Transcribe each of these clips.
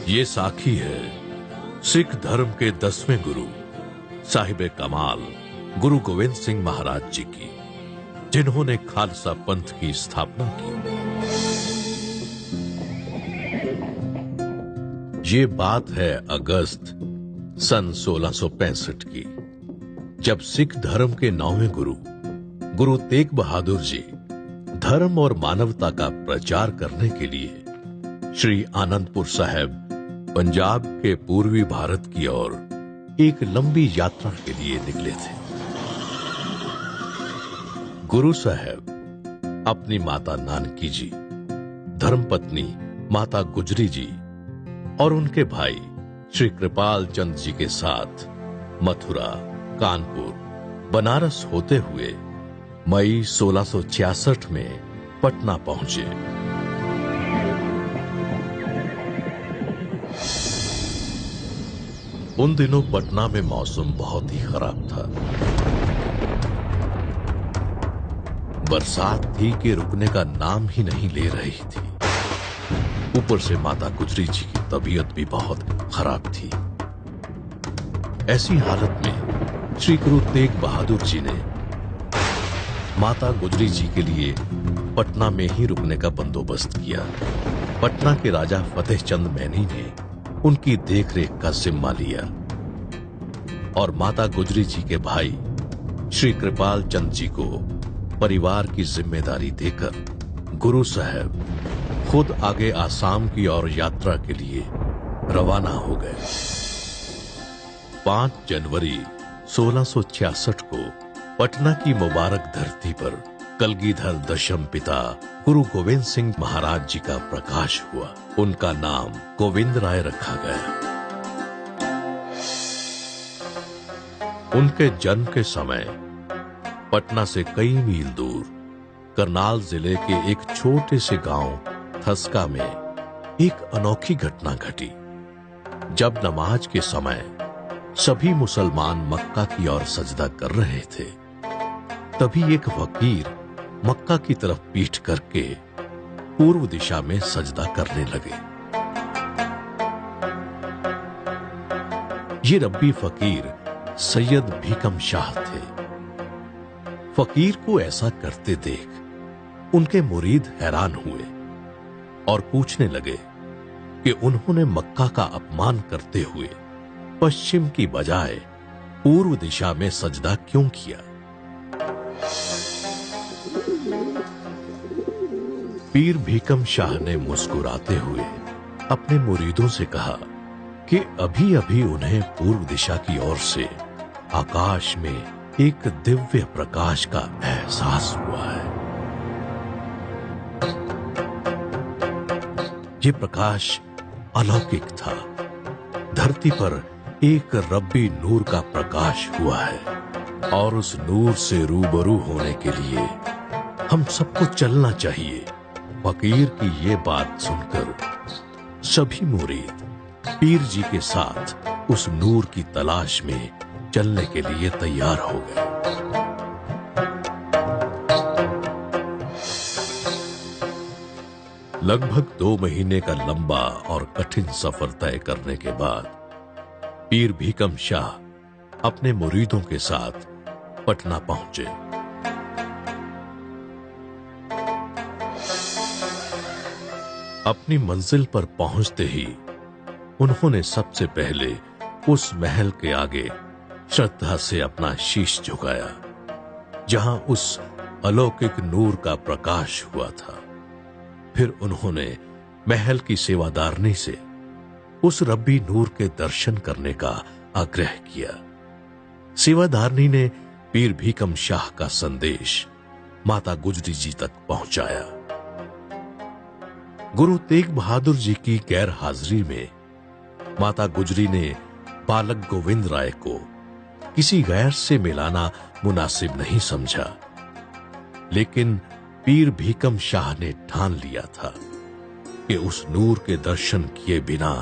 ये साखी है सिख धर्म के 10वें गुरु साहिब कमाल गुरु गोविंद सिंह महाराज जी की, जिन्होंने खालसा पंथ की स्थापना की। ये बात है अगस्त सन 1665 की, जब सिख धर्म के 9वें गुरु गुरु तेग बहादुर जी धर्म और मानवता का प्रचार करने के लिए श्री आनंदपुर साहिब पंजाब के पूर्वी भारत की ओर एक लंबी यात्रा के लिए निकले थे। गुरु साहब अपनी माता नानकी जी, धर्मपत्नी माता गुजरी जी और उनके भाई श्री कृपाल चंद जी के साथ मथुरा, कानपुर, बनारस होते हुए मई 1666 में पटना पहुंचे। उन दिनों पटना में मौसम बहुत ही खराब था। बरसात थी कि रुकने का नाम ही नहीं ले रही थी। ऊपर से माता गुजरी जी की तबीयत भी बहुत खराब थी। ऐसी हालत में श्री गुरु तेग बहादुर जी ने माता गुजरी जी के लिए पटना में ही रुकने का बंदोबस्त किया। पटना के राजा फतेह चंद मैनी ने उनकी देखरेख का जिम्मा लिया और माता गुजरी जी के भाई श्री कृपाल चंद जी को परिवार की जिम्मेदारी देकर गुरु साहब खुद आगे आसाम की ओर यात्रा के लिए रवाना हो गए। 5 जनवरी 1666 को पटना की मुबारक धरती पर कलगीधर दशम पिता गुरु गोविंद सिंह महाराज जी का प्रकाश हुआ। उनका नाम गोविंद राय रखा गया। उनके जन्म के समय पटना से कई मील दूर करनाल जिले के एक छोटे से गांव थस्का में एक अनोखी घटना घटी। जब नमाज के समय सभी मुसलमान मक्का की ओर सजदा कर रहे थे, तभी एक फकीर मक्का की तरफ पीठ करके पूर्व दिशा में सजदा करने लगे। ये रब्बी फकीर सैयद भीकम शाह थे। फकीर को ऐसा करते देख उनके मुरीद हैरान हुए और पूछने लगे कि उन्होंने मक्का का अपमान करते हुए पश्चिम की बजाय पूर्व दिशा में सजदा क्यों किया। पीर भीकम शाह ने मुस्कुराते हुए अपने मुरीदों से कहा कि अभी अभी उन्हें पूर्व दिशा की ओर से आकाश में एक दिव्य प्रकाश का एहसास हुआ है। ये प्रकाश अलौकिक था। धरती पर एक रब्बी नूर का प्रकाश हुआ है और उस नूर से रूबरू होने के लिए हम सबको चलना चाहिए। फकीर की ये बात सुनकर सभी मुरीद पीर जी के साथ उस नूर की तलाश में चलने के लिए तैयार हो गए। लगभग 2 महीने का लंबा और कठिन सफर तय करने के बाद पीर भीकम शाह अपने मुरीदों के साथ पटना पहुंचे। अपनी मंजिल पर पहुंचते ही उन्होंने सबसे पहले उस महल के आगे श्रद्धा से अपना शीश झुकाया जहां उस अलौकिक नूर का प्रकाश हुआ था। फिर उन्होंने महल की सेवादारनी से उस रब्बी नूर के दर्शन करने का आग्रह किया। सेवादारनी ने पीर भीकम शाह का संदेश माता गुजरी जी तक पहुंचाया। गुरु तेग बहादुर जी की गैर हाजिरी में माता गुजरी ने बालक गोविंद राय को किसी गैर से मिलाना मुनासिब नहीं समझा, लेकिन पीर भीकम शाह ने ठान लिया था कि उस नूर के दर्शन किए बिना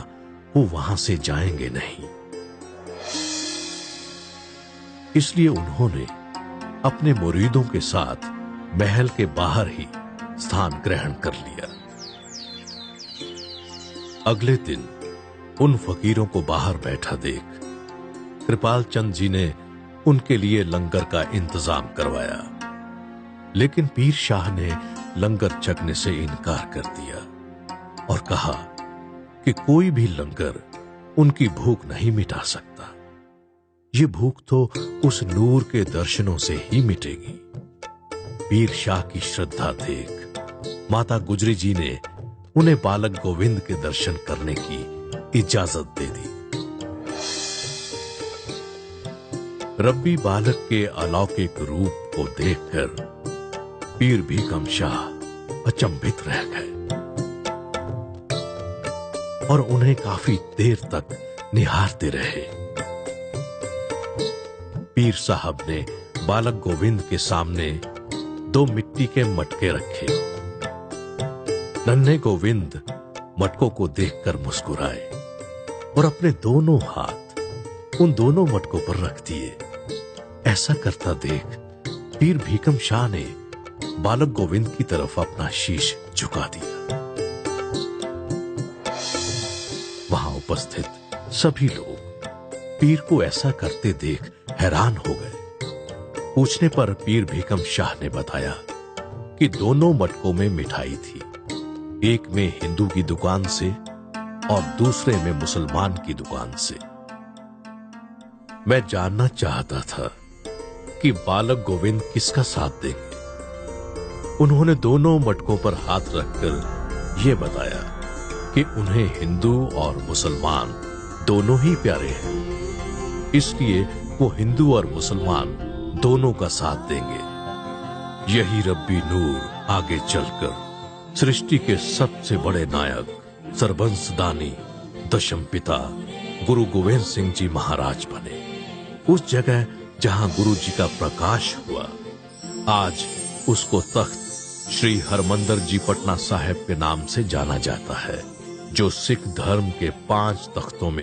वो वहां से जाएंगे नहीं। इसलिए उन्होंने अपने मुरीदों के साथ महल के बाहर ही स्थान ग्रहण कर लिया। अगले दिन उन फकीरों को बाहर बैठा देख कृपाल चंद जी ने उनके लिए लंगर का इंतजाम करवाया, लेकिन पीर शाह ने लंगर छकने से इनकार कर दिया और कहा कि कोई भी लंगर उनकी भूख नहीं मिटा सकता। ये भूख तो उस नूर के दर्शनों से ही मिटेगी। पीर शाह की श्रद्धा देख माता गुजरी जी ने उन्हें बालक गोविंद के दर्शन करने की इजाजत दे दी। रब्बी बालक के अलौकिक रूप को देखकर पीर भीकम शाह अचंभित रह गए और उन्हें काफी देर तक निहारते रहे। पीर साहब ने बालक गोविंद के सामने 2 मिट्टी के मटके रखे। नन्हे गोविंद मटकों को देखकर मुस्कुराए और अपने दोनों हाथ उन दोनों मटकों पर रख दिए। ऐसा करता देख पीर भीकम शाह ने बालक गोविंद की तरफ अपना शीश झुका दिया। वहां उपस्थित सभी लोग पीर को ऐसा करते देख हैरान हो गए। पूछने पर पीर भीकम शाह ने बताया कि दोनों मटकों में मिठाई थी, एक में हिंदू की दुकान से और दूसरे में मुसलमान की दुकान से। मैं जानना चाहता था कि बालक गोविंद किसका साथ देंगे। उन्होंने दोनों मटकों पर हाथ रखकर यह बताया कि उन्हें हिंदू और मुसलमान दोनों ही प्यारे हैं, इसलिए वो हिंदू और मुसलमान दोनों का साथ देंगे। यही रब्बी नूर आगे चलकर सृष्टि के सबसे बड़े नायक सरबंसदानी दशम पिता गुरु गोविंद सिंह जी महाराज बने। उस जगह जहां गुरु जी का प्रकाश हुआ, आज उसको तख्त श्री हरमंदर जी पटना साहिब के नाम से जाना जाता है, जो सिख धर्म के 5 तख्तों में